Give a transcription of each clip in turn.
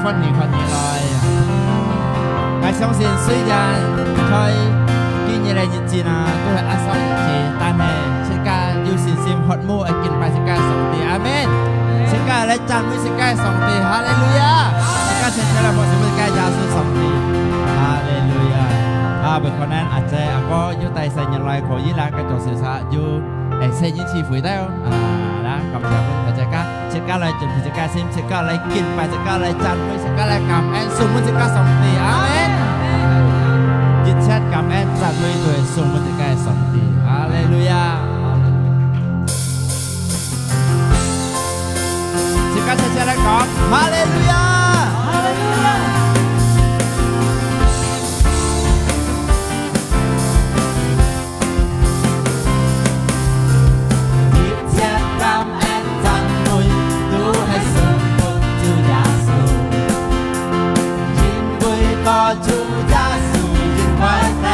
คนนี้來，我相信雖然佢見嘢嚟日子啊，都係阿生日子，但係世界要善心學母嚟見拜世界上帝，阿門。世界嚟讚美世界上帝，哈利路亞。世界ฉันจะรับผล世界ยาสุสอง帝，哈利路亞。เป็นคนนั้นอาจจะก็อยู่ใต้สายยันลอยขอยิ่งรักกระจกสื่อสารอยู่เส้นยิ่งชีฝืนได้นะกำลังมันจะก้าเช็คก้าอะไรจนถึงจะก้าซิมเช็คก้าอะไรกินไปเช็คก้าอะไรจันไม่เช็คก้าอะไรกำแอนสูงมันจะก้าสองตีอาเมนยินแชทกำแอนจัดลุยด้วยสูงมันจะก้าสองตีฮาเลลูยาเช็คก้าเช็คอะไรก่อนฮาเลลูยาฮาเลลูยา主耶穌，因為你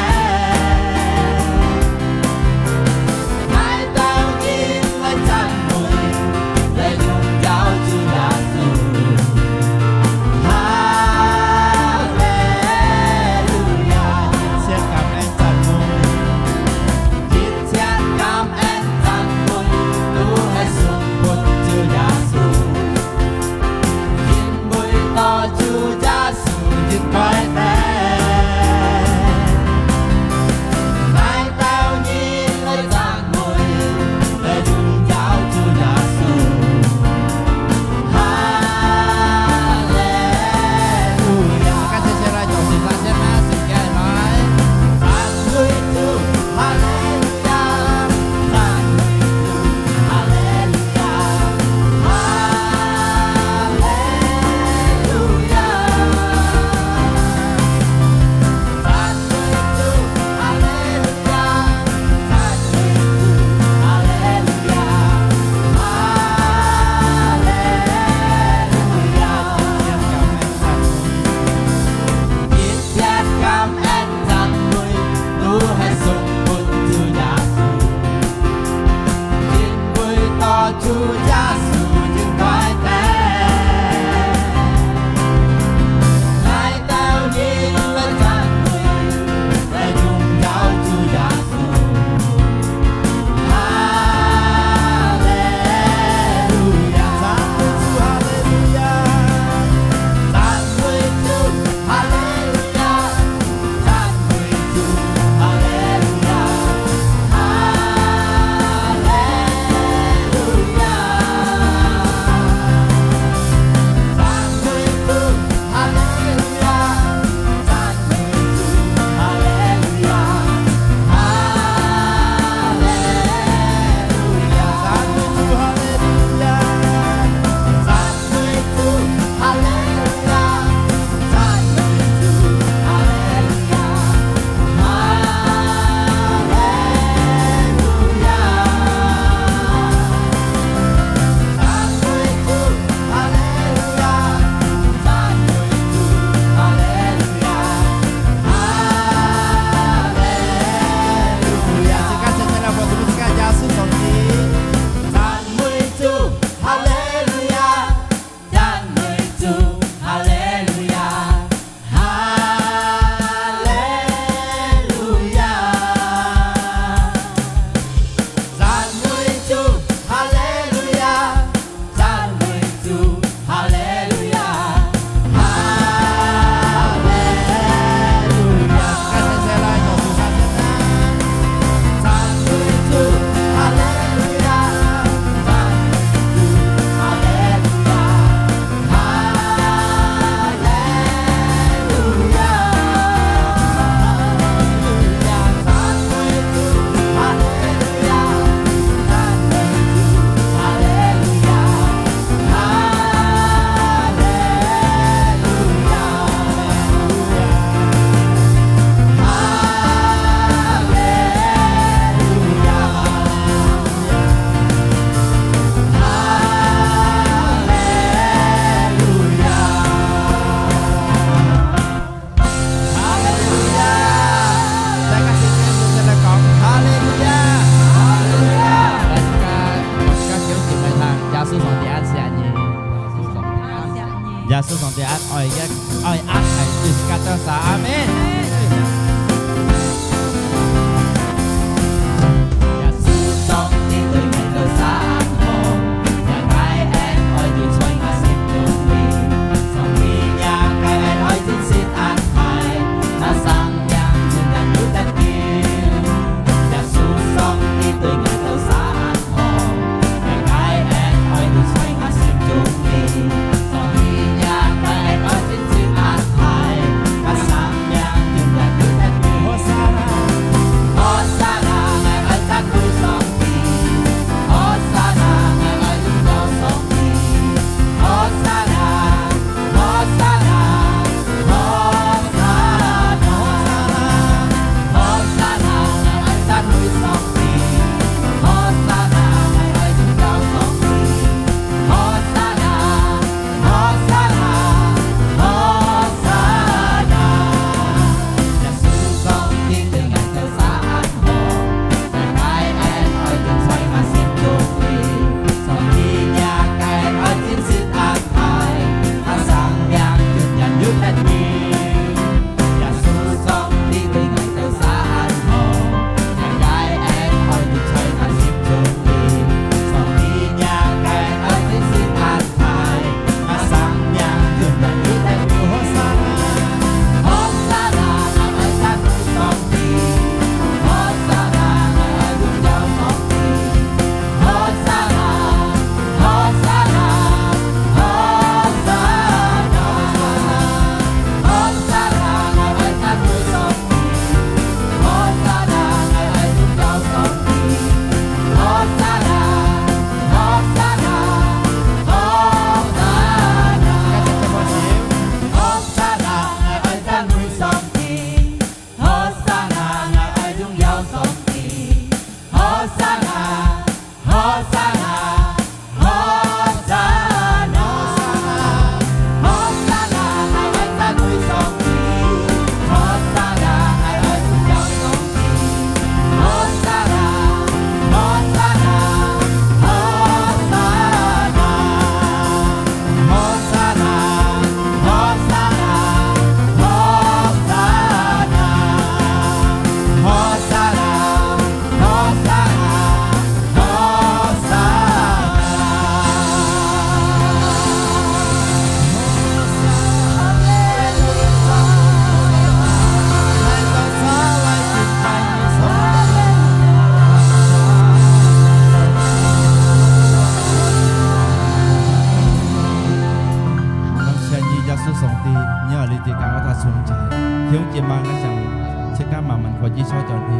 cho chọn đi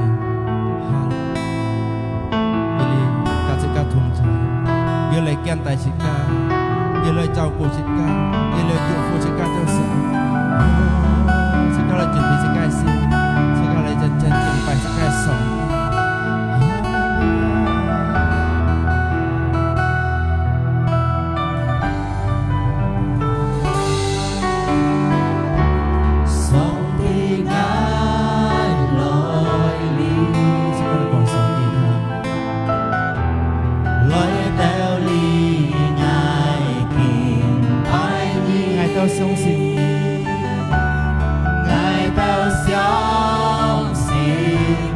hal đi cả sự cả thùng trời giờ lấy kiên tài sự cả giờ lấy chào cổ sự cả giờ lấy chụp phụ sự cả cho sự sự cả lấy chuẩn bị sự cả sự sự cả lấy chân chân chuẩn bị sự cả sống sống sinh ngài tao sống sinh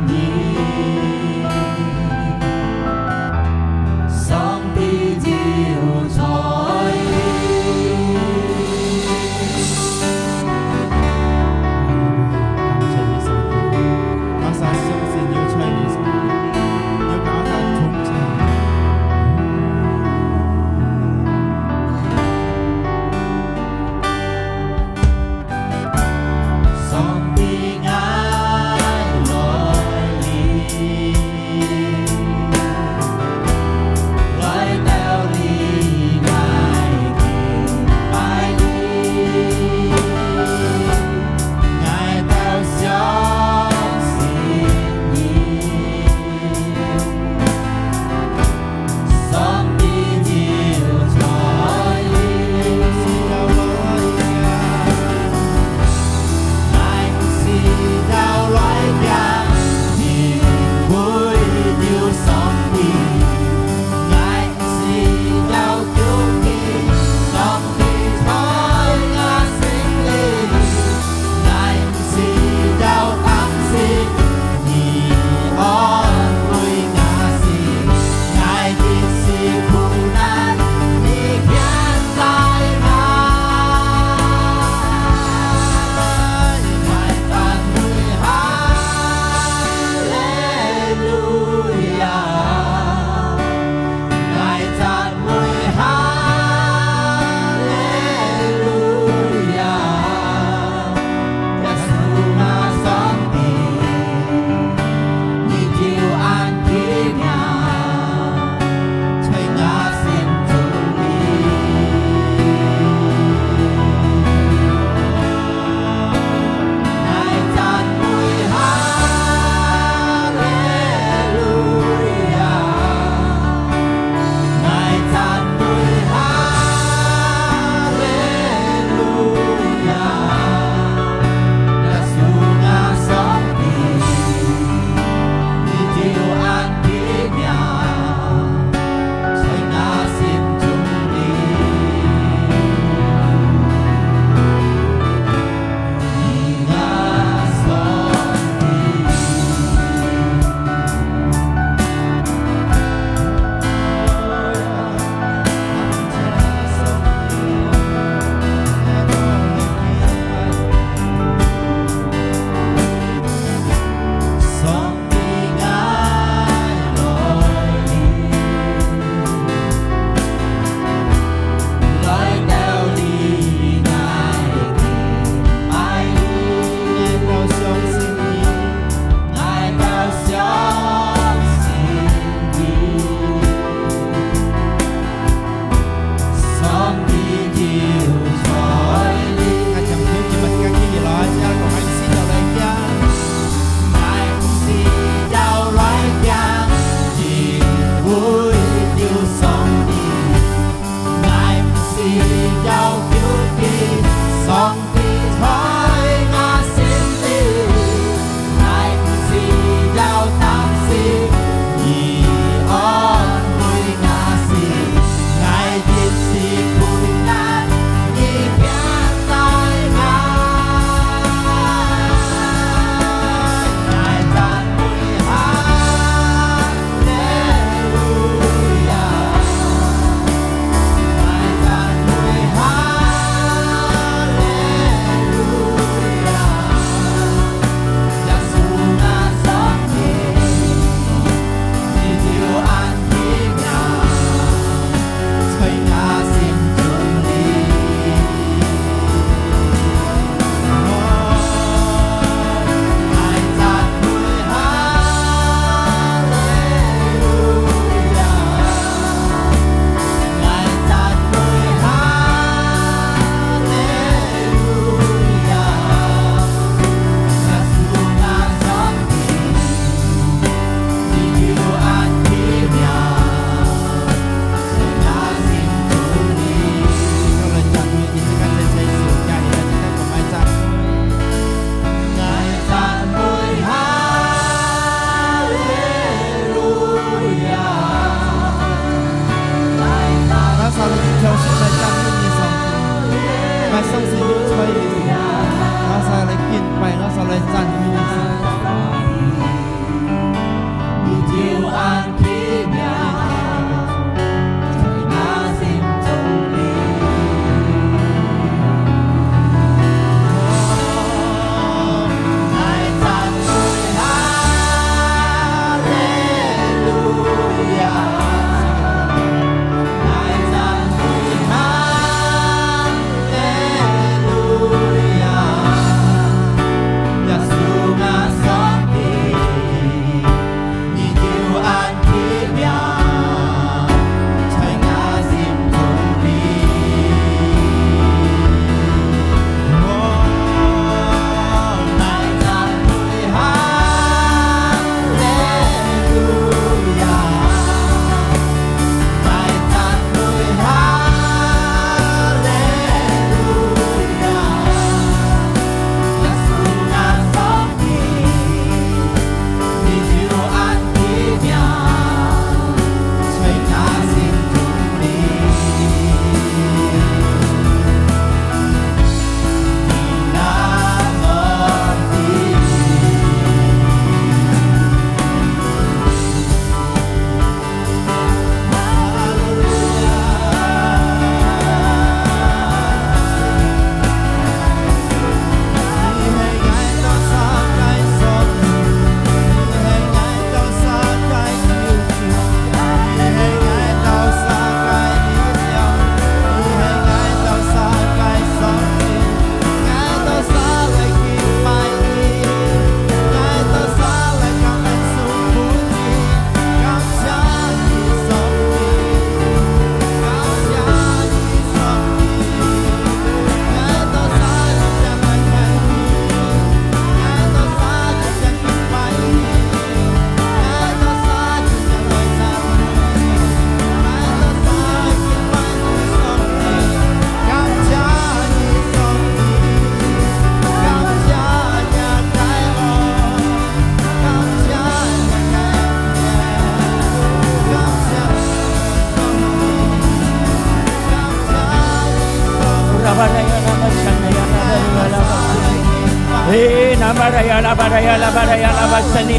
baraya la baraya la basani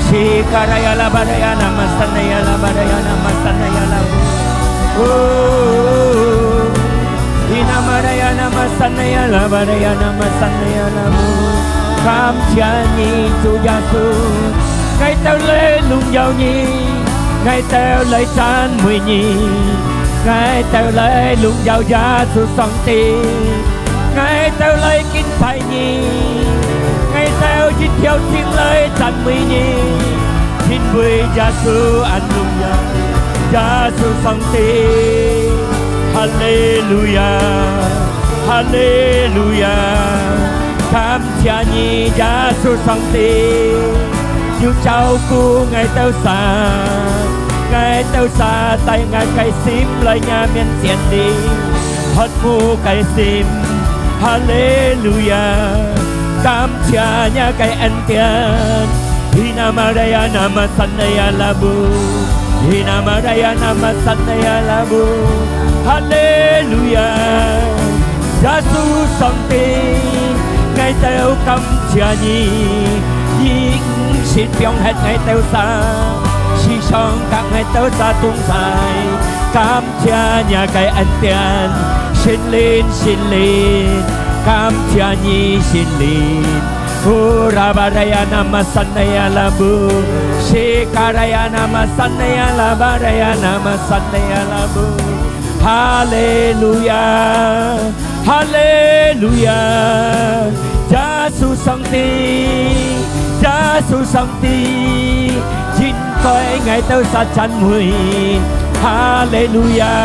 Shikaraya la baraya namasanaya la baraya namasanaya la Inamaraya namasanaya la baraya namasanaya la Khám cha nhi tu gia su Ngày tao lễ lung giàu nhi Ngày tao lễ chan mùi nhi Ngày tao lễ lung giàu gia su song ti Ngày tao lễ kinh phải nhi Ngày tao chỉ theo thiên lễ chan mùi nhi Thiên bùi gia su ăn lung giàu gia su song ti Hallelujah Hallelujah Khám cha nhi gia su song ti Yêu cháu cu ngày tao xa tay ngài cây xím lời nhà miền tiền đi hết mu cây xím Hallelujah Cảm cha nhà cây anh tiền Hinamaraya namasanaya labu Hinamaraya namasanaya labu Hallelujah Giêsu song ti ngày tao cảm cha nhi Xin biong hết ngày tao xa Xin xong các ngày tao xa tung dài Cảm cha nhà cái anh tiền Xin lên Cảm cha nhi xin lên Urabaraya namasanaya labu Shikaraya namasanaya labaraya namasanaya labu Hallelujah Hallelujah Giêsu song ti Giêsu song ti Chính coi ngày tao xa chăn mùi Hallelujah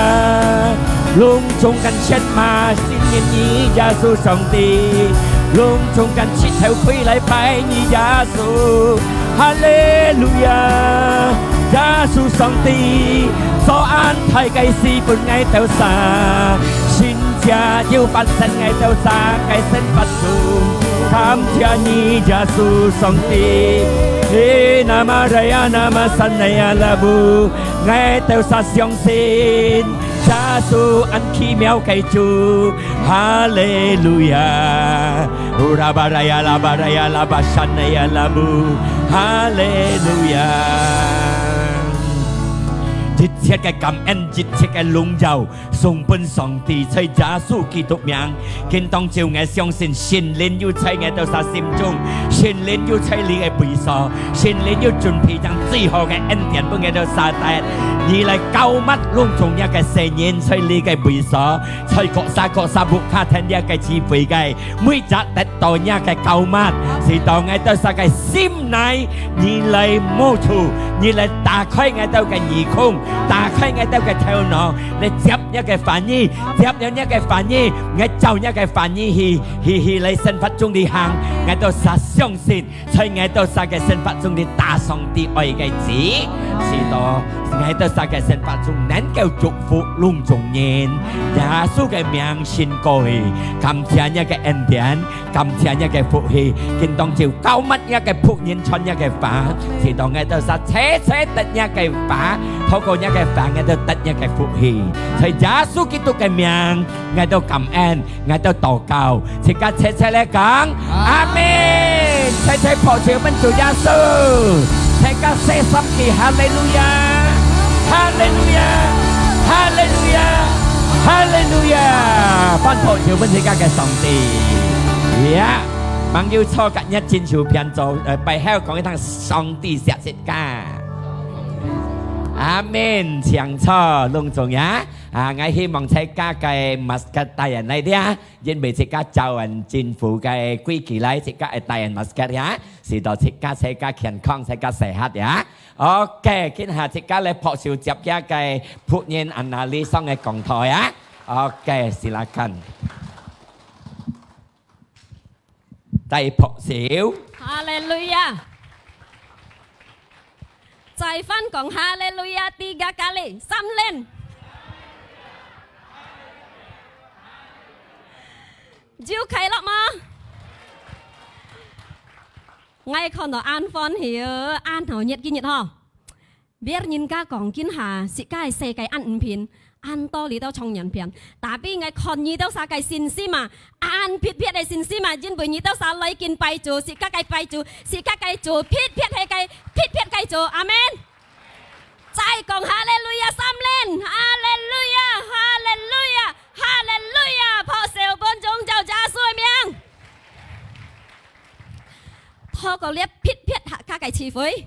Luôn chung cảnh chết mà xin nhìn nhí Giêsu song ti Luôn chung cảnh chết theo quý lại phải nhí Giêsu Hallelujah Giêsu song ti So an thay cây si bùn ngày tao xa Xin cha yêu bản thân ngày tao xa Cái sinh vật dù Khám cha nhi Giêsu song ti Namaraya namasanaya labu Ngày tao xa xiong xin Giêsu ăn khi méo cây chú Hallelujah Urabaraya labaraya labasanaya labu Hallelujahจิตเทียกกำเอ็นจิตเทียกลุงเจ้าส่งเป็นสองตีใช้ยาสู้กีตุกเมียงกินต้องเจียวไงเสียงสินชินเล่นอยู่ใช้ไงเต่าสาสิมจงชินเล่นอยู่ใช้ลีไอปีซอชินเล่นอยู่จุนพีจังจี้หอไงเอ็นเตียนเพื่อไงเต่าสาแต่นี่เลยเกามัดลุงจงยาไกเสียเย็นใช้ลีไอปีซอใช้เกาะซาบุกฆ่าแทนยาไกชีปีไกไม่จัดแต่ต่อยาไกเกามัดสีต่อไงเต่าสาไกซิมไหนนี่เลยโมทูนี่เลยตาค่อยไงเต่าไกหยีคงตาใครไงเต้าแกเทวหนอเลยจับเนี่ยแกฝันยี่จับเนี่ยแกฝันยี่ไงเจ้าเนี่ยแกฝันยี่ฮีเลยเส้นพัดจงดีหางไงเต้าสาเสียงสิใช่ไงเต้าสาแกเส้นพัดจงดีตาสองตีอ้อยไกจีสีต่อไงเต้าสาแกเส้นพัดจงนั้นแกจุกฟุลุงจงเย็นยาสู้แกเมียงชินโกยคำเทียนเนี่ยแกเอ็นเดียนคำเทียนเนี่ยแกฟุฮีกินต้องจิ๋วเก้ามัดเนี่ยแกพุกเย็นชนเนี่ยแกฝาสีต่อไงเต้าสาเชตัดเนี่ยแกฝาเขาก็เนี่ยแกฝาไงเต้าตัดเนี่ยแกฟุฮีใช่ยาสู้กิตุแกเมียงไงเต้ากำแอนไงเต้าต่อเก่าสิกาเชและกังอาเมนใช่พอเชื่อมันจุยาสู้ใช่กาเซซัมกีฮาเลลูยาฮาเลลูยาฮาเลลูยาฮาเลลูยาฟันพอเชื่อมันใช่กาแกสองตียะบางยูชอกันยัดชินชูเพียนโจไปแห้วของทางสองตีเสียเสร็จกาอาเมนเสียงช่อลงจงยะไงที่มองใช้ก้าไก่มัสกัดไตอันไหนเดียยินไปใช้ก้าเจ้าอันจินฝูไก่กุยกี่ไลใช้ก้าไอไตอันมัสกัดยะสีดอใช้ก้าเขียนคล้องใช้ก้าใส่ฮัดยะโอเคคิดหาใช้ก้าเลยพอสิวจับยาไก่พูดเย็นอันนาลีซ่องไอกล่องถอยยะโอเคสิลากันใจพอสิวฮาเลลูยาใจฟันของฮาเลลูยาตีกากาเลซ้ำเล่นจิวใครละมาไงคนต่ออ่านฟอนเหี่ยอ่านเหาเงียดกินเงียดห่อ biar nhìn ca còn kiến hà sĩ ca xe cái ăn phiền ăn to lý tao trong nhận phiền tapi ngay còn nhị tao sa cái xin xí mà ăn phiết phiết cái xin xí mà chính bởi nhị tao sa lấy kinh bay chủ sĩ ca cái bay chủ sĩ ca cái chủ phiết phiết cái chủ amen trái còn hallelujah xăm lên hallelujah hallelujah hallelujah phó siêu bốn chúng chào cha xuôi miệng thọ có liếp phiết phiết hạ ca cái chi phối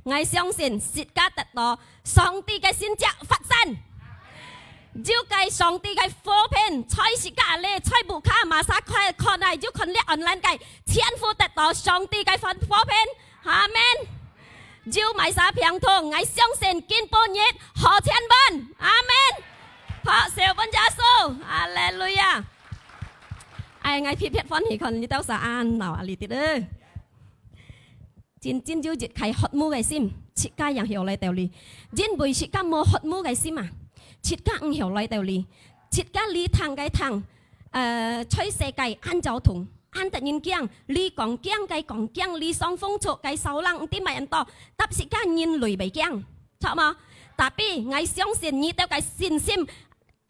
ngay相信是家得到上帝嘅先着發生，要計上帝嘅火片，在是家咧，在不卡馬沙快看嚟要看咧 online 計，天父得到上帝嘅火片，阿門。要買啥平通，我相信見半日何千萬，阿門。拍小本耶穌，哈利路亞。ai ngay phiết phiết phân thì còn như tao sa an nào ali tiệt ơi chính yêu dịch khai hot mu cái sim chị ca yang hiểu lại tèo li chính bởi chị ca mua hot mu cái sim à chị ca ang hiểu lại tèo li chị ca li thang cái thang chơi xe cái ăn giao thông ăn tự nhiên kiang li còn kiang li song phong chỗ cái sáu lăng tí mày ăn to tập chị ca nhìn lùi bảy kiang chợ mà tapi ngày sáng xin như tao cái xin sim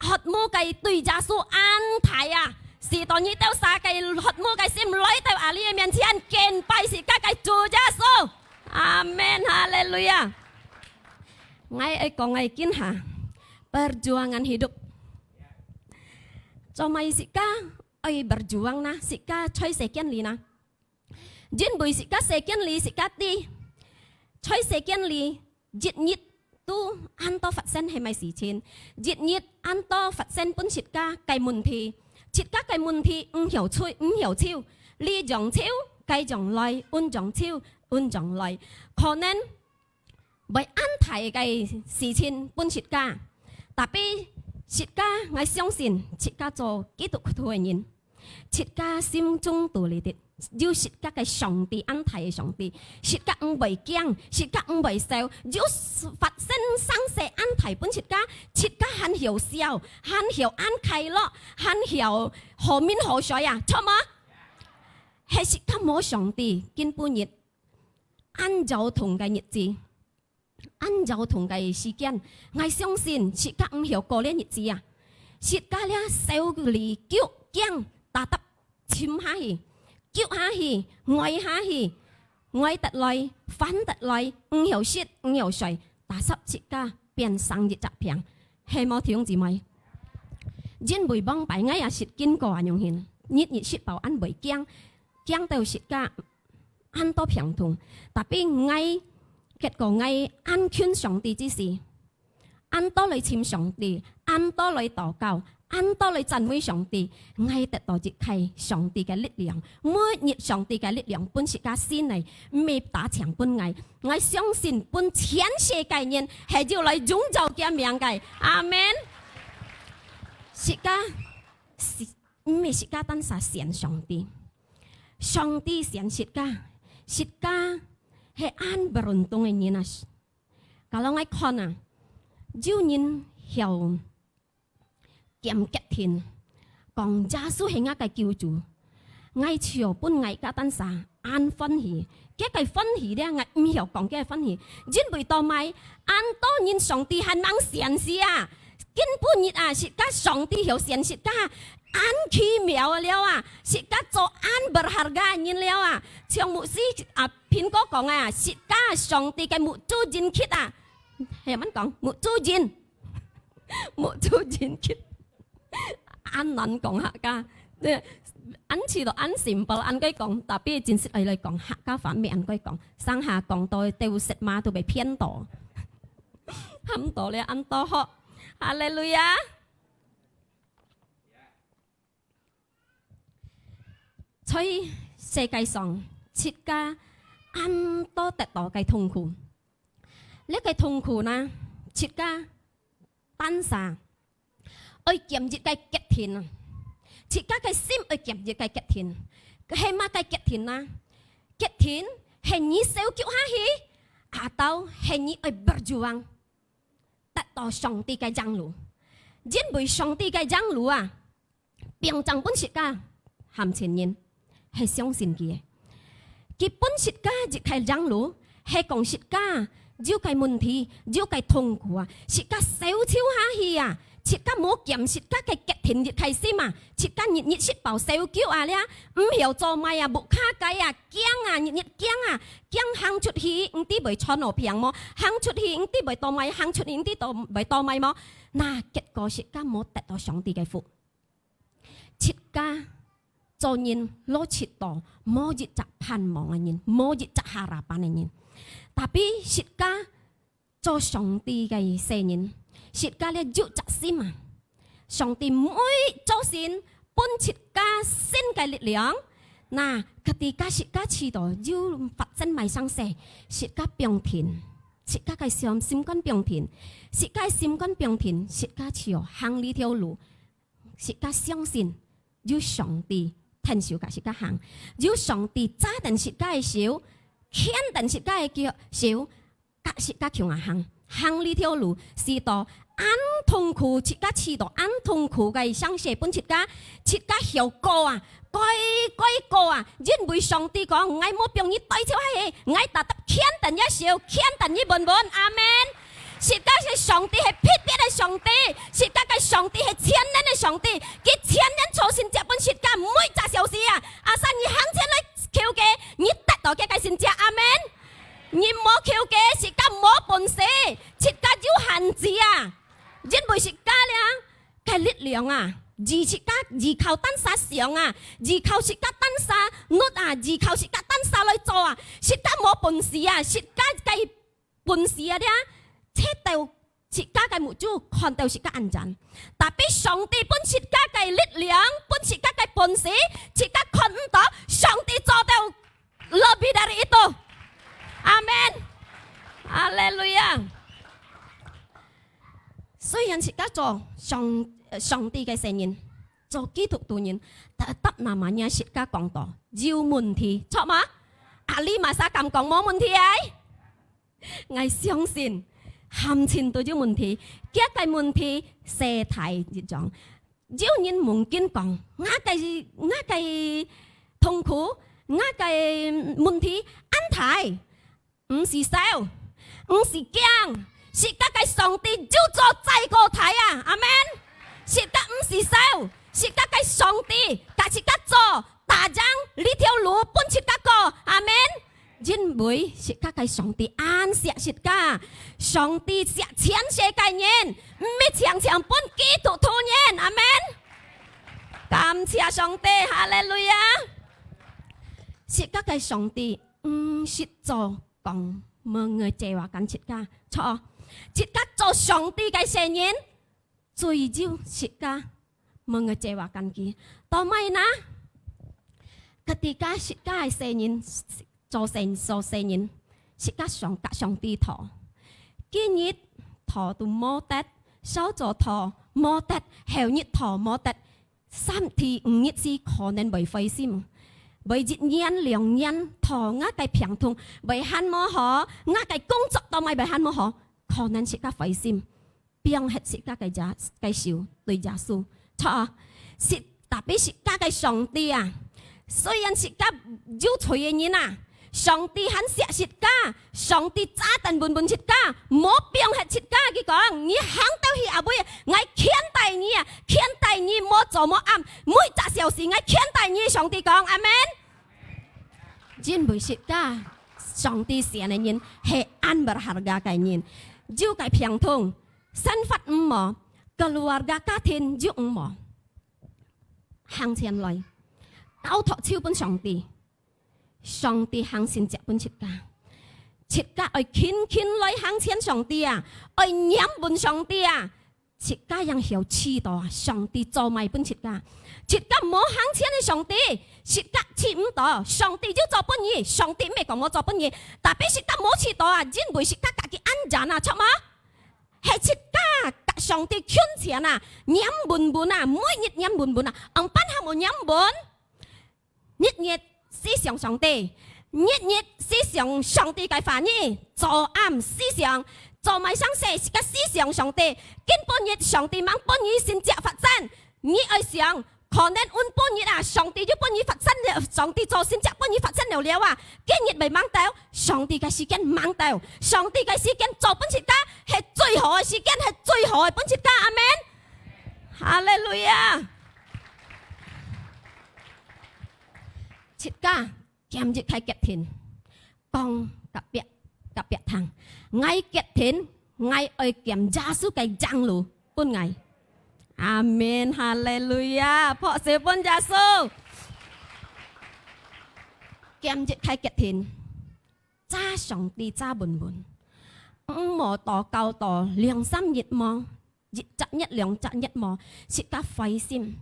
hot mu cái tùy giá số ăn thái à是當你兜撒計學魔計先來到阿里嘅面前，敬拜是家計做耶穌，阿門哈利路亞。我講我見下 perjuangan hidup， 就咪是家berjuang na， 是家吹射堅利na， 因為是家射堅利是家啲，吹射堅利日都按多發生係咪事情？日按多發生本是家計問題。切các cái môn thi hiểu chiêu ly dòng chiêu cây dòng loài un dòng loài cho nên bởi ăn thải cái sự情本切家tapi切家我相信切家做基督徒嘅人切家心中獨立的要切家嘅上帝安排嘅上帝切家唔被驚切家唔被笑要發生生死安排本切家很曉笑很曉安快樂很曉何面何水啊錯嗎係切家冇上帝見半日按照同嘅日子按照同嘅時間我相信切家唔曉過呢日子啊切家咧笑離叫驚打得簽下去叫下去，愛下去，愛得來，反得來，唔曉説，唔曉睡，打濕切家變生日疾病，係冇弟兄姊妹。因為幫擺我也是經過樣現，日説保安袂驚到切家安多平痛，特別我結果我安勸上帝之事，安多嚟簽上帝，安多嚟禱告。按多嚟讚美上帝，我得到一切上帝嘅力量，每日上帝嘅力量本是家先嚟，未打強本我相信本全世界人係要嚟宗教嘅名嘅，阿門。是家是唔係是家單殺善上帝，上帝善是家係按不同嘅人啊。kalau我看啊，有人曉。kiếm kết thiên còn gia số hình cái cứu chủ ngay chiều bốn ngày cả tan xả an phân hỉ cái phân hỉ đấy ngay không hiểu còn cái phân hỉ chính bởi tao mai an to nhìn sòng ti hành mang xiên xí à kinh bốn nhị à sĩ các sòng ti hiểu xiên sĩ các an khí mèo liao à sĩ các cho an berharga nhìn liao à chiều mụ sĩ à pin có còn à sĩ các sòng ti cái mụ chu jin kít à hiểu mình còn mụ chu jin kít anh nói講客家，anh chỉ là anh simple anh cái講，特別真實嚟講客家反面anh cái講，上下講到đều食嘛都被騙到，冚到咧anh多學，哈利路亞。所以世界上切家anh多得到嘅痛苦，呢個痛苦呢，切家單殺。ơi kiểm dịch cái kết thiền chỉ các cái sim ơi kiểm dịch cái kết thiền hay mà cái kết thiền na kết thiền hình như sêu kiểu ha hi atau hình như ơi berjuang tak tahu song ti cái giang lũ diễn bởi song ti cái giang lũ à biang chẳng bốn sĩ ca hàm tiền nhân hay xiong xin kia cái bốn sĩ ca dịch cái giang lũ hay còn sĩ ca 要計問題，要計痛苦啊！是家小超下去啊！是家冇檢，是家嘅極田熱開心啊！是家熱熱雪爆小叫啊咧，唔曉做咪啊，木卡計啊，驚啊，熱熱驚啊，驚行出去，唔啲袂穿落平麼？行出去唔啲袂多咪，行出去唔啲多袂多咪麼？嗱，結果是家冇得到上帝嘅福，是家做人攞切到冇熱責盼望嘅人，冇熱責下拉班嘅人。特別是家做上帝嘅聖人，是家咧要責心啊！上帝每做事本是家新嘅力量，嗱，佢哋家是家知道要發展埋生勢，是家平田，是家嘅心肝平田，是家心肝平田，是家知道行呢條路，是家相信要上帝天少嘅是家行，要上帝揸定是家嘅少。肯定是家嘅少，家是家強啊行呢條路是到安痛苦，切家知道安痛苦嘅生死本切家效果啊，改過啊，因為上帝講，我冇病你對照係，我達得肯定一少，肯定一滿滿，阿門。是家係上帝係必必嘅上帝，是家嘅上帝係千年嘅上帝，佢千年造成這本是家每隻小事啊，阿神你行前來求嘅，你得到嘅係先至阿門。你冇求嘅是家冇本事，是家有限制啊，因為是家咧嘅力量啊，是家靠單殺上啊，靠是家單殺惡啊，靠是家單殺來做啊，是家冇本事啊，是家嘅本事啊咧。切到切家嘅目珠，看到切家安全。但俾上帝本切家嘅力量，本切家嘅本事，切家看唔到上帝做到lebih dari itu。阿門，哈利路亞。雖然切家做上帝嘅聖人，做基督徒人，但得那麼嘢切家講到有問題，錯嗎？阿里馬沙咁講冇問題啊？我相信。含情都有問題，幾個問題社態一種，有人mungkin講，我嘅痛苦，我嘅問題安泰，唔是少，唔是驚，是家嘅上帝就做這個題啊，阿門。是家唔是少，是家嘅上帝，但是家做大將呢條路本是家個，阿門。因為是家嘅上帝安息是家，上帝是全世界人，唔係強本基督徒人，阿門。感謝上帝，哈利路亞。是家嘅上帝唔是做講冇người借話緊切家，錯，切家做上帝嘅聖人，最少切家冇người借話緊佢，到咪นะ？佢哋切家係聖人。做聖人，是家上帝陀，今日陀都冇得，少咗陀冇得，後日陀冇得，3天5日是可能未費心，未1年2年陀我嘅平痛，未慳冇好，我嘅工作都未慳冇好，可能是家費心，變係是家嘅少對耶穌，錯，是特別是家嘅上帝啊，雖然是家有罪嘅人啊。上帝很錫切家，上帝揸定本切家，冇變係切家。佢講：你行到去阿妹，我勸大你啊，勸大你冇做冇啱，每隻小事我勸大你。上帝講：阿門。因為切家，上帝寫嘅人係安berharga嘅人，就係平通，生活唔冇，keluarga家庭就唔冇，行前來，交託超本上帝。上帝行先接本切家，切家愛勤來行前上帝啊，愛念本上帝啊，切家人曉知道啊，上帝做埋本切家，切家冇行前嘅上帝，切家知唔到，上帝就做本嘢，上帝咩講我做本嘢，但係切家冇知道啊，因為切家家己安全啊，錯嗎？係切家上帝勸前啊，念本啊，每日念本啊，ang班下冇念本，日。思想上帝，日思想上帝嘅話語，做暗思想，做埋生死是個思想上帝。根本日上帝mang本日先至發生，你愛想可能按本日啊，上帝就本日發生了，上帝做先至本日發生了啊，今日未mang到，上帝嘅時間猛到，上帝嘅時間做本切家係最好嘅時間，係最好嘅本切家，阿們，哈利路亞！切家今日係結天，講特別聽，愛結天，愛愛見耶穌嘅長路本愛，阿們，哈利路亞！破小本耶穌，今日係結天。揸上帝揸滿滿，唔冇多教多良心熱望，熱質一兩質一望，切家費心。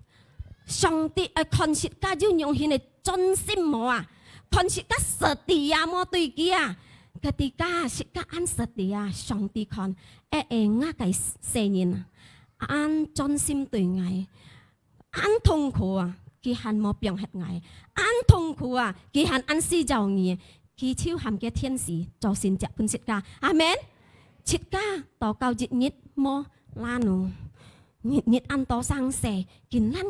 上帝看切家要用佢哋真心冇啊，看切家實地啊冇對佢啊，佢哋家切家按實地啊，上帝看我嘅世人啊，按真心對愛，按痛苦啊，佢係冇病害愛，按痛苦啊，佢係按施救你。佢超含嘅天使做善接本切家，阿們，切家禱告日日麼拉奴，日日按多生蛇，見下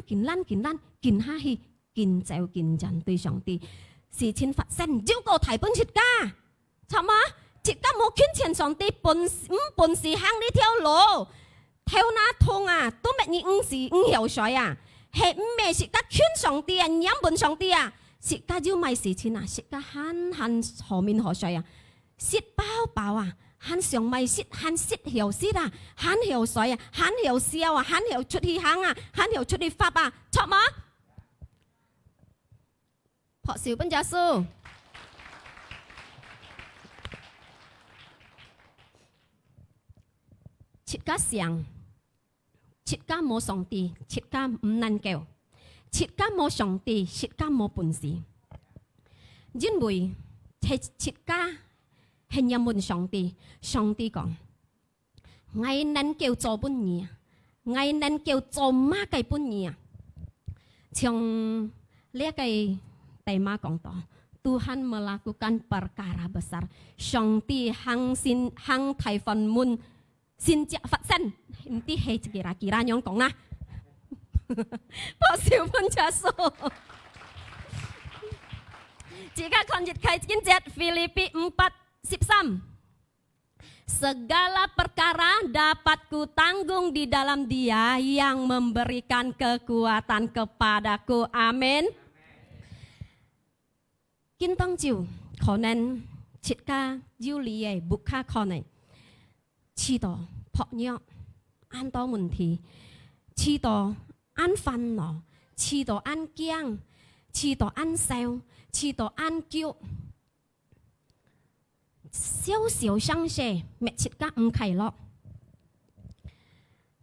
去，見就見人對上帝，事情發生照個提本切家，錯嗎？切家冇勸前上帝本事行呢條路，跳那痛啊，都乜嘢唔曉水啊，係唔係切家勸上帝啊，仰本上帝啊？食家要買事錢啊！食家慳河面河水啊！食飽啊！慳上米食慳食條食啊！慳條水啊！慳條笑啊！慳條出去行啊！慳條出去發啊！錯嗎？學小本耶穌，切家上，切家冇上帝，切家唔能夠。切家冇上帝，切家冇本事，因為切家係仰望上帝。上帝講：我能夠做本嘢，我能夠做乜嘅本嘢啊？從呢一個題目講到，Tuhan melakukan perkara besar， 上帝行大份滿先至發生，唔知係幾多樣講啦。破小本耶穌，jika konjit kaitkin jet Filipi 4:13, segala perkara dapat ku tanggung di dalam Dia yang memberikan kekuatan kepadaku. Amin. Kintong jiu, konen chitka Julie buka konen, chido poknya anto munti, chido ăn phân nọ, chỉ đồ ăn kiêng, chỉ đồ ăn sầu, chỉ đồ ăn kiệu, xíu xíu sang xe, mẹ chết cá không khai lọ.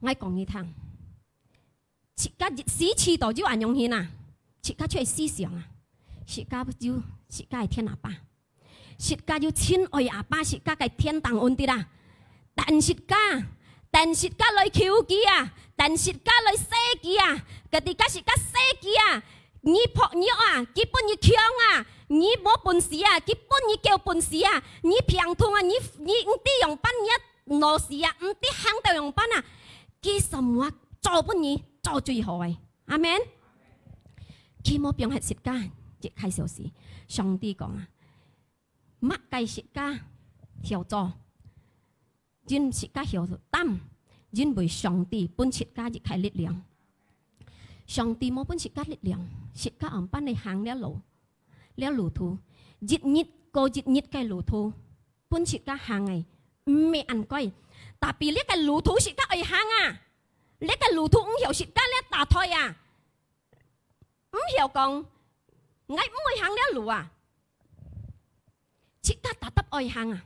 Ngay còn như thằng, chết cá sĩ chỉ đồ chứ anh用hin à, chết cá chơi思想啊，chết cá就chết cá係天阿爸，chết cá要親愛阿爸，chết cá係天堂安啲啦，但是家來求佢啊，但是家來寫佢啊，嗰啲家是家寫佢啊，你撲你啊，基本你強啊，你冇本事啊，基本你叫本事啊，你平痛啊，你唔啲用班一攞事啊，唔啲行到用班啊，佢什麼做本你做最好嘅，阿們。佢冇病係蝕家，亦係小事。上帝講啊，乜計蝕家條做。因切家曉擔，因為上帝本切家亦係力量。上帝冇本切家力量，切家按班嚟行呢路途，日嘅路途，本切家行嘅唔係按規，特別呢個路途切家去行啊，呢個路途唔曉切家咧打退啊，唔曉講，我唔會行呢路啊，切家打得去行啊，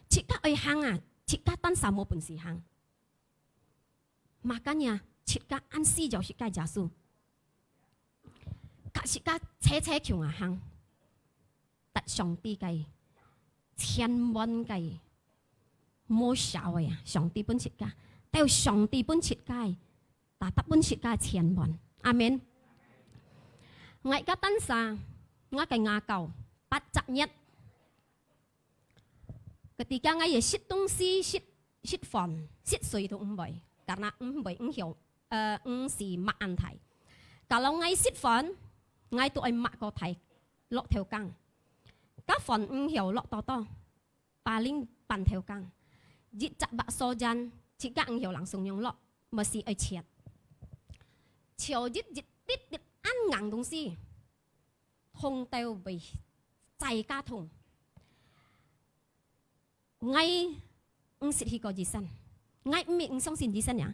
切家去行啊。切家單手冇本事行，makanya切家按時就切家耶穌，切家車強啊行，得上帝嘅千萬嘅冇少嘅啊！上帝本切家，但上帝本切家，但得本切家千萬，阿們。我而家單手，我嘅牙膏8:1。Ketika saya sit tungsi sit phone sit水都唔會，karena唔曉是makan thai. Kalau saya sit phone, saya tu ay mak ko thai lok theo kang. các phần hiểu lọ to bà linh bàn theo càng dịt chặt bạ so gian chỉ càng hiểu lặng sùng nhông lọ mà xì ở chẹt chiều dịt tít ăn ngang đông xì thùng teo bị chạy ca thùng ngay xịt hi có gì sân ngay miệng xong xin gì sân nhá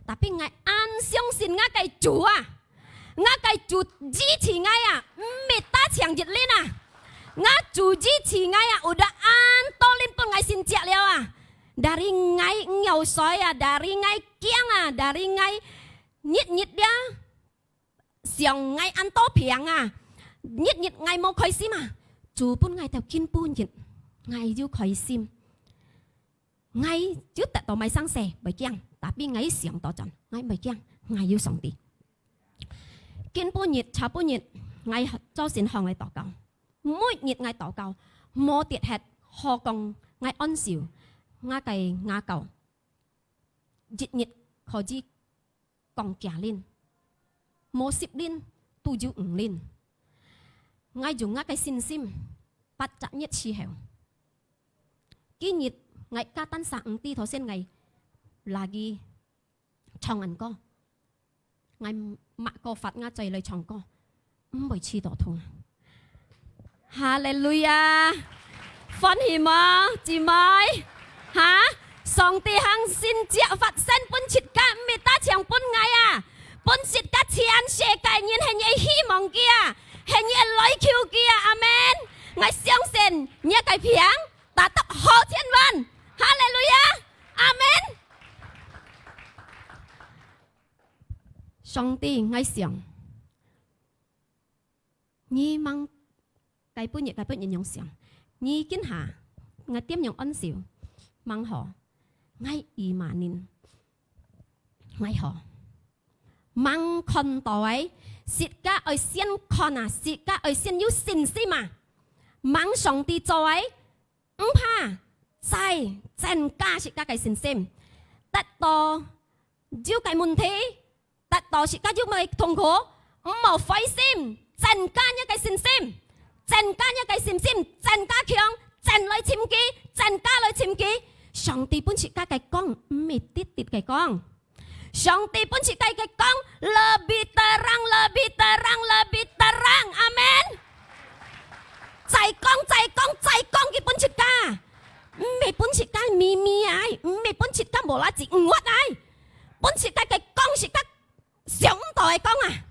tapi ngay ăn xong xin ngay cái chủ à ngay cái chủ chỉ chỉ ngay à mệt ta chẳng dịch lên à ngay chủ chỉ chỉ ngay à udah ăn to lên pun ngay xin chẹt leo à dari ngay nhau soi à dari ngay kiang à dari ngay nhít dia xiang ngay ăn to piang à nhít ngay mau khơi sim à chủ pun ngay theo kin pun dịch ngay yêu khơi sim ngay trước tại tàu máy sang xe bởi kiang tapi ngay xiang to chân ngay bởi kiang ngay yêu sòng đi kiên bố nhiệt cháo bố nhiệt ngay cho xin hòn ngay tỏ cầu mỗi nhiệt ngay tỏ cầu mô tiệt hạt họ còn ngay ôn xỉu ngay cái ngã cầu nhiệt khó gì còn trả lên mô xịp lên tu dụ ứng lên ngay dùng ngay cái xin sim bắt chạm nhiệt chi hẻo cái nhiệt ngay ca tan sáng ứng ti thó sen ngày là ghi trong ăn co ngay mạ co phạt ngã chạy lời chồng co bởi chi đỏ thùng Hallelujah phân hì mà chị mới hả song ti hằng xin chịu phạt sen bún chít cả mẹ ta chẳng bún ngay à bún chít cả thiên sẽ cái nhìn hình như hy vọng kia hình như lối kêu kia amen ngay xiang sen nhớ cái phiang ta tập họ thiên văn Hallelujah amen song ti ngay xiang nhi mang cái bún nhiệt nhông xiang nhi kiến hạ ngay tiêm nhông ân xỉu mang họ ngay ý mà nín ngay họ mang con tối xịt cá ở xiên con à xịt cá ở xiên yêu xin xí mà mang song ti tối pa sai chân cá xịt cá cái xin xem tắt to yêu cái môn thế tắt to xịt cá yêu mà thông khổ mà phải xem chân cá như cái xin xem chân cá như cái xin xem chân cá kiang chân lại chim kí chân cá lại chim kí song ti pun chỉ cái con mệt tít cái con song ti pun chỉ cái con lebih terang amen chạy con cái pun chỉ cái mẹ pun chỉ cái mi ai mẹ pun chỉ cái bộ lá chỉ ngót ai pun chỉ cái con chỉ cái sống tội con à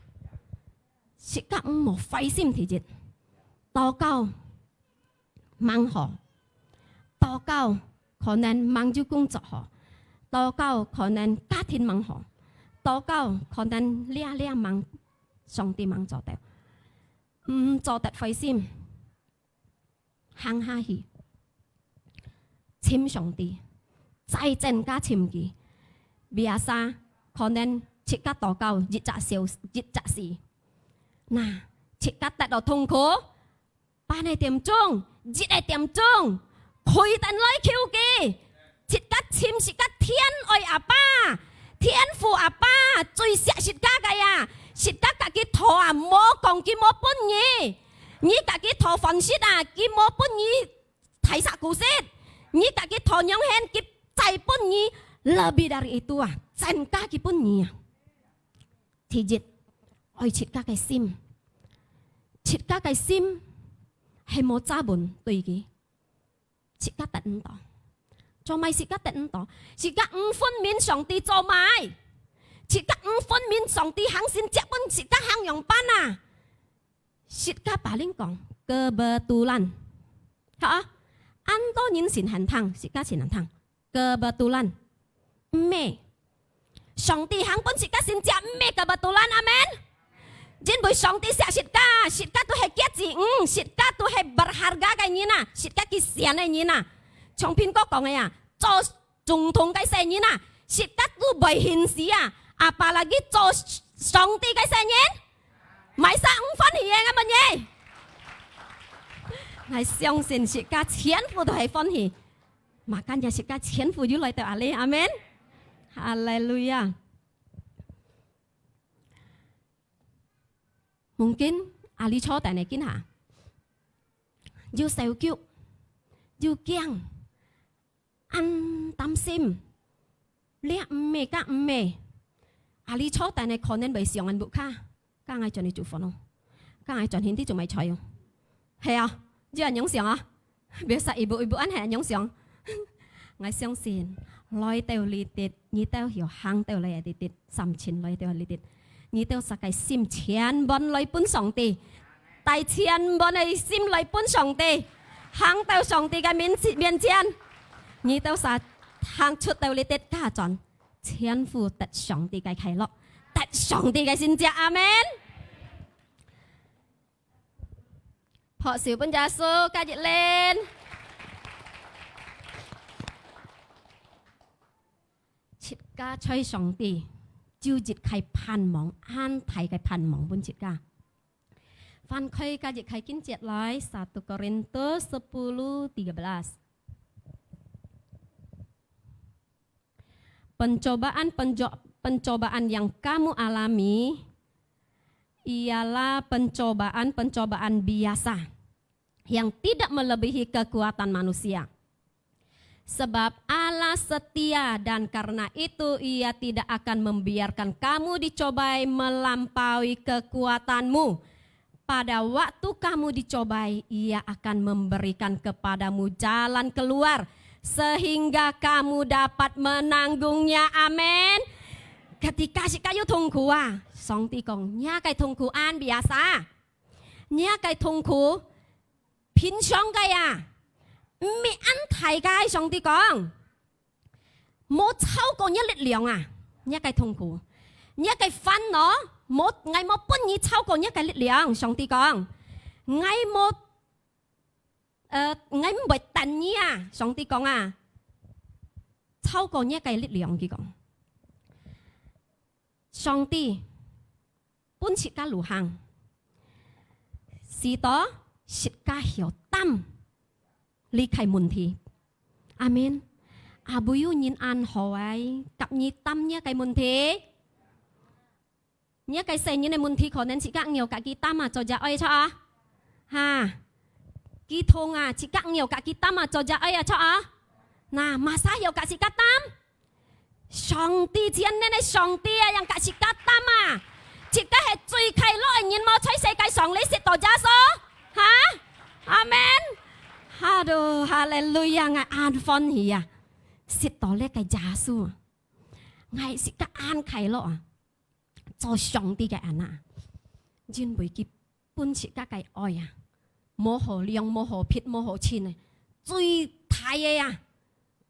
chỉ cái một phái sim thì dịch to cao mang họ to cao可能忙住工作嗬，多高可能家庭忙嗬，多高可能呢忙上帝忙做到，唔做得費心，行下去，簽上帝，再增加簽佢，邊啥可能切格多高，日雜事，嗱切格達到痛苦，8點鐘，1點鐘。佢等來 Q 嘅，切格簽切格天愛阿爸，天父阿爸最錫切格嘅呀，切格家己頭啊冇講佢冇本嘢，你家己頭粉絲啊佢冇本嘢睇殺故事，你家己頭樣hen佢再本嘢，lebih dari itu啊，真家佢本嘢啊，thì dịch愛切格嘅心，切格嘅心係冇揸本對嘅。切格特五朵，做咪切格特五朵，切格五分面上帝做咪，切格五分面上帝行先接本切格行用班啊，切格paling講kebetulan，嚇，安多年前很燙，切格前很燙，kebetulan，咩？上帝行本切格先接咩 kebetulan amen？因為上帝錫切格都係價值切格都係 berharga 嘅嘢呐，切格嘅錢嘅嘢呐。從邊個講嘅呀？做總統嘅生意呐，切格都未現時啊，阿爸嚟嘅做上帝嘅生意，買晒5分錢嘅乜嘢？係相信切格全部都係分錢，嘛今日切格全部要嚟到阿里，阿門，哈利路亞。mungkin ahli cowok tanya kin ha yêu sầu kiệu yêu kiêng ăn tâm sim liếc mê các mê ali chó tại này còn nên bị xiong ăn bụng kha các ai cho nên chịu phận không các ai chọn hiệnที่ 仲未菜 không係啊有人影相啊表示一步ăn係影相我相信來到呢啲你都要行到嚟呢啲3000來到呢啲你都實際心千萬來本上帝大千萬嘅心來本上帝行到上帝嘅面前你都實行出到呢啲家陣千夫得上帝嘅快樂得上帝嘅聖潔阿們พอสิวปัญญาสู้กาจิเล่นชิดกาช่วยสองตีจิวจิตใครพันหมองอ่านไทยใครพันหมองบนจิตกาฟันเคยกาจิตใครกิน700 1 Korintus 10:13 pencobaan yang kamu alami ialah pencobaan biasa yang tidak melebihi kekuatan manusia. Sebab Allah setia dan karena itu Ia tidak akan membiarkan kamu dicobai melampaui kekuatanmu. Pada waktu kamu dicobai, Ia akan memberikan kepadamu jalan keluar sehingga kamu dapat menanggungnya. Amin. Ketika si kayu tungku song ti kong nya kai tungku an biasa nya kai tungku pin song kaya mi an thai kai song ti kong mo chao ko nya lực lượng nya kai tungku nya kai fan nó một ngày mo pun ni chao ko nya kai lực lượng song ti kong ngày mo ngày mo tận nya song ti kong chao ko nya kai lực lượng ki kong上帝本是個路行，是多是個曉擔離開問題。阿們，阿不要人安好哎，及你擔呢個問題，呢個成年嘅問題可能是個nhiều個幾擔做只愛錯嚇，幾痛是個nhiều個幾擔做只愛錯嗱，馬沙有個是個擔。上帝前呢？上帝yang kasih kata mah, jika係最快樂嘅人冇喺世界上你識到耶穌，嚇，阿門，哈度哈利路亞，我安歡喜識到呢個耶穌，我係個安快樂做上帝嘅人因為佢本是個嘅愛冇好量冇好撇冇好錢最大嘅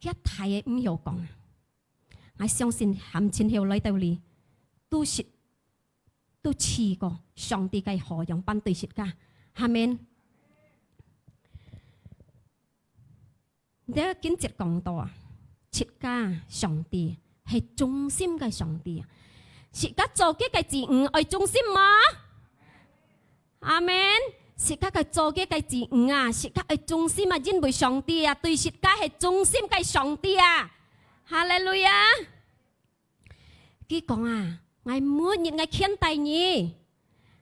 一大嘅唔要講我相信含錢後來到你都是都試過上帝嘅何樣般對切㗎，阿們。你今節講到切㗎上帝係中心嘅上帝，是個做嘅嘅字唔係中心嗎？阿們。是個嘅做嘅嘅字唔是個係中心因為上帝對切㗎係中心嘅上帝哈利路亞！佢講我muốn những ngày khiến tay nhỉ,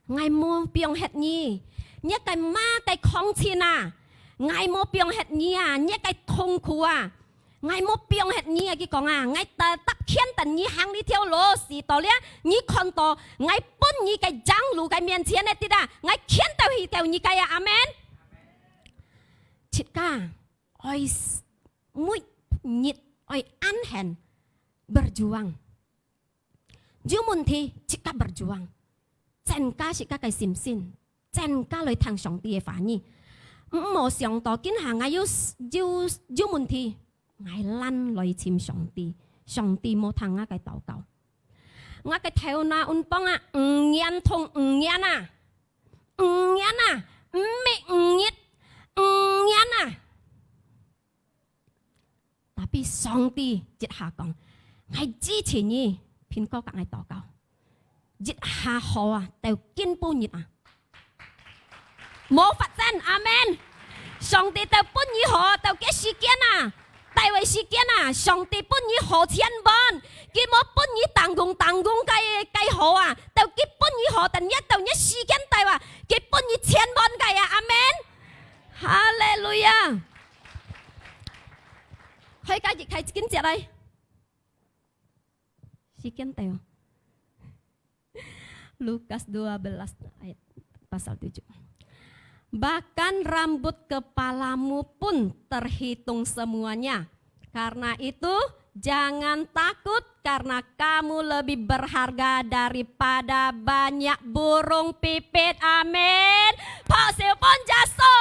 ngày mua biếng hết nhỉ, những cái ma cái không chín ngày mua biếng hết nhỉ những cái痛苦ngày mua biếng hết nhỉ佢講ngày tập khiến tận nhỉ hàng đi theo lối是道理，你看到ngày本你cái長路cái面前呢啲ngày khiến到去條你cái阿門。切㗎，愛每日愛安閒 berjuang。有問題即刻 berjuang， 真假是個嘅心先，真假來聽上帝嘅話語。冇想到今下我有問題，我懶來尋上帝，上帝冇聽我嘅禱告。我嘅頭腦運幫5年同5年5年唔係5日5年但係上帝即下講，我支持你。偏高格嗌禱告，日下好就見半日冇發生，阿門。上帝就半日好就幾時間大衛時間上帝半日好千萬，佢冇半日當工計好就佢半日好，但一到一時間大話，佢半日千萬計阿門。ฮาเลลูยาใครกินเจอะไรChicken tail. Lukas 12 ayat pasal 7. Bahkan rambut kepalamu pun terhitung semuanya. Karena itu jangan takut karena kamu lebih berharga daripada banyak burung pipit. Amin. Pak siêu pon jaso.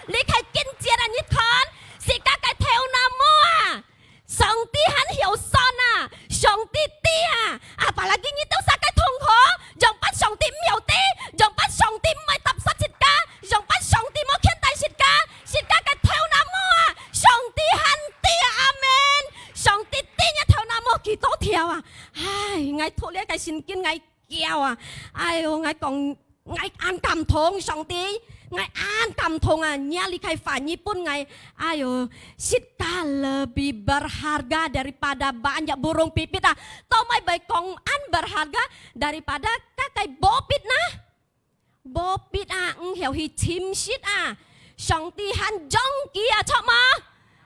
Li khai kin chia ra nhất con. Si các cái theo nam mua. Song ti hắn hiểu son à. Song ti ti à. Apalagi ngitu sakai tungho. Jong pat song ti miao ti. Jong pat song ti mai tập sát sit ka. Jong pat song ti mo khen tai sit ka. Sit ka cái theo nam mua. Song ti hắn ti amen. Song ti ti nha theo nam mua kỳ tố theo à. Ai ngay thu lẽ cái xin kiên ngay kêu à. Ai ngay còn ngay ăn cầm thong song ti. Ngay an cầm thong à nyali kai fa nyipun ngai ayo sitka lebih berharga daripada banyak burung pipit ah to mai bai kong an berharga daripada kakai bopit nah bopit ah hiểu hi chim shit ah song ti han jong kia chọ ma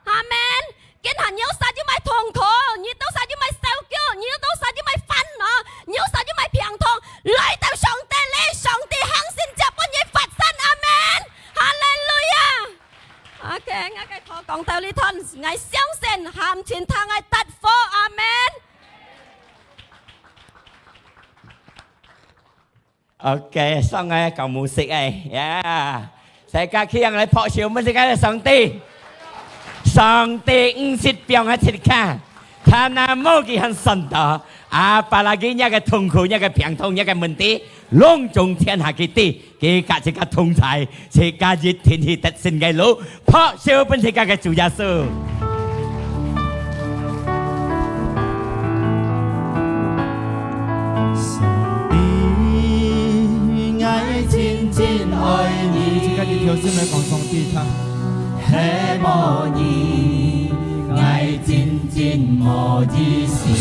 amen kiến hẳn nhớ sao chứ mai thong thọ như tao sao chứ mai sao kêu như tao sao chứ mai phăn nó nhớ sao chứ mai phiền thong lấy tao song tê lê song ti hăng xin chào bọn nhị Phật sanh amen hallelujah ok ngay cái thọ còn tao li thân ngày sáng sen hàm chiến thang ngày tật phô amen ok xong rồi còn music này yeah sẽ ca khiêng lại phọ chiều mới sẽ cái là song ti song ti sit piang hết sit ka thà nam mô kỳ hành神道apalagi nya cái thùng khổ nya cái phiền thông nya cái mình tí long trọng thiên hạ kỳ tí kỳ cả chỉ cả thông thái chỉ cả dịch thiên hi tất sinh cái lỗ phọ chiều bên chỉ cả cái chủ gia sư chỉ cần đi theo xin lời còn song ti thăng hệ mô nhi ngài chín chín mô di si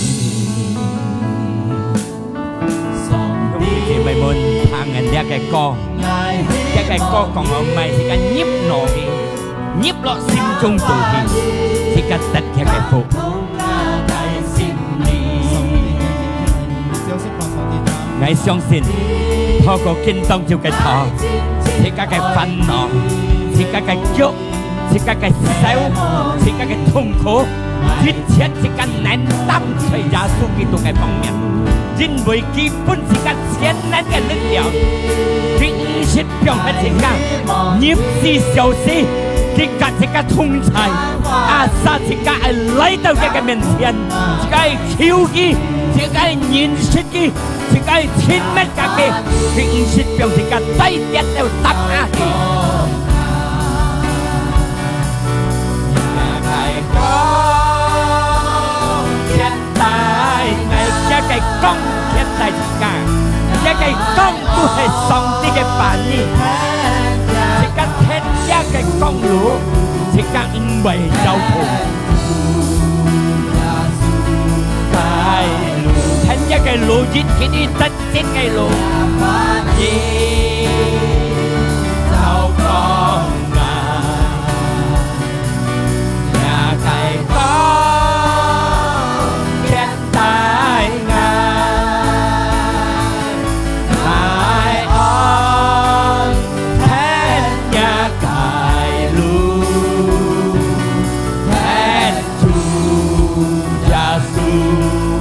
song đi thì mày muốn thằng anh ra cái co còn ở mày thì cái nhíp nọ đi nhíp lọ sim chung tù thì cái tật cái phụ ngài相信透過經當照嘅堂，自家嘅憤怒，自家嘅腳，自家嘅手，自家嘅痛苦，一切自家難擔在耶穌基督嘅方面，因為基本自家全能嘅力量，佢意識表現自家，業是小事，佢家自家通才，阿薩自家係來到佢嘅面前，自家係求佢，自家係認識佢。自家親密家嘅，佢意識表自家低跌到答下去。係講天大，係一個講天大自家，一個講都係上帝嘅bản意。自家聽一個講路，自家唔為有苦。一個路節佢啲特質嘅路，已就講啊，也係講天大愛，愛安天也解路，天主耶穌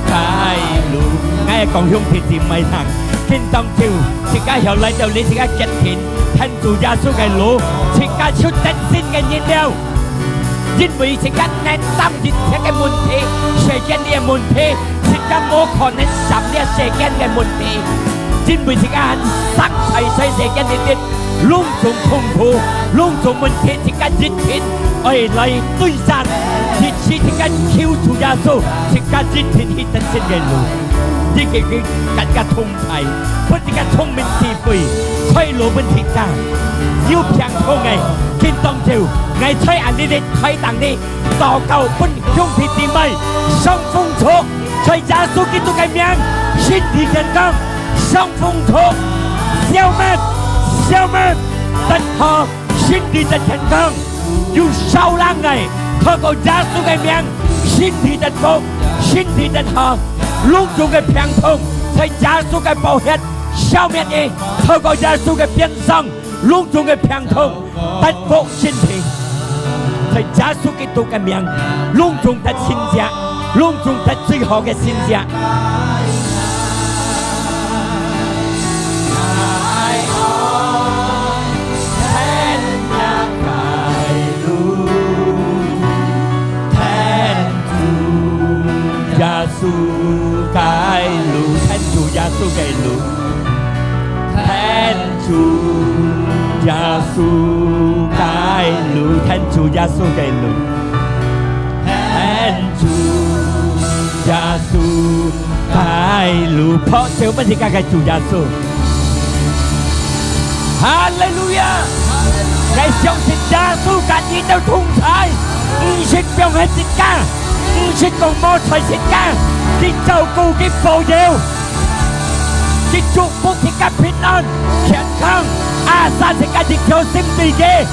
解。講兄弟姊妹行，見當朝，自家後來就你自家結田，聽住耶穌嘅路，自家出真心嘅熱料，因為自家難擔熱切嘅問題，世間嘅問題，自家冇可能giảm呢世間嘅問題，因為自家塞在世間嘅隆重痛苦，隆重問題，自家熱田愛來對戰，熱切自家求住耶穌，自家熱田去真心嘅路。呢個佢更加通體，不只係聰明智慧，吹路本鐵架，要平通嘅，見當朝，藝吹人哋吹當啲，禱告本兄弟姊妹，上風錯，吹耶穌基督嘅名，身體健康，上風錯，消滅，突破，身體的健康，有少人嘅，透過耶穌嘅名，身體的福，身體的好，隆重嘅平通，在耶穌嘅寶血消滅你，透過耶穌嘅變相，隆重嘅平通，得福身體，在耶穌基督嘅名，隆重得新家，隆重得最好嘅新家。耶穌嘅路，聽住耶穌嘅路，聽住耶穌嘅路，聽住耶穌嘅路，聽住耶穌嘅路，破掉不是家嘅主耶穌。哈利路亞！你相信耶穌嘅意都通才，唔是變係自家。唔是講魔才是家，佢照顧佢保佑，佢祝福佢嘅平安健康，阿三是家嘅求心地嘅。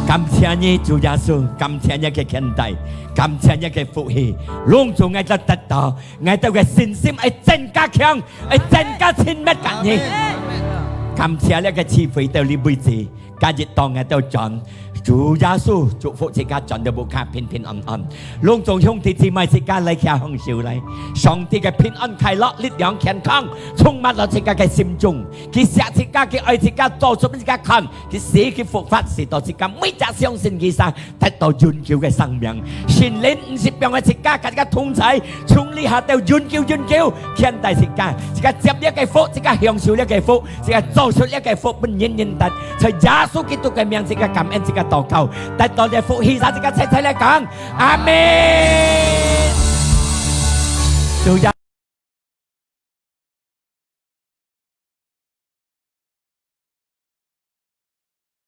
感謝你主耶穌，感謝你嘅恩待，感謝你嘅福氣，隆重我就得到，我哋嘅信心係增加強，係增加親密感嘅。感謝你嘅慈悲到呢輩子。今日當我都轉，主耶穌祝福自家轉到無卡平平安安，隆重兄弟姊妹自家嚟下紅燒嚟，上帝嘅平安快樂、力量健康，充滿咗自家嘅心中，佢錫自家，佢愛自家，做出俾自家看，佢死佢復活，使到自家每隻相信佢生，得到永久嘅生命。神靈唔是讓我自家嘅家同在，從呢下到永久，現代自家接一個福，自家享受一個福，自家做出一個福，不認得，在耶穌基督嘅名，自家感恩，自家禱告，得到嘅福氣，自家齊齊嚟講，阿門。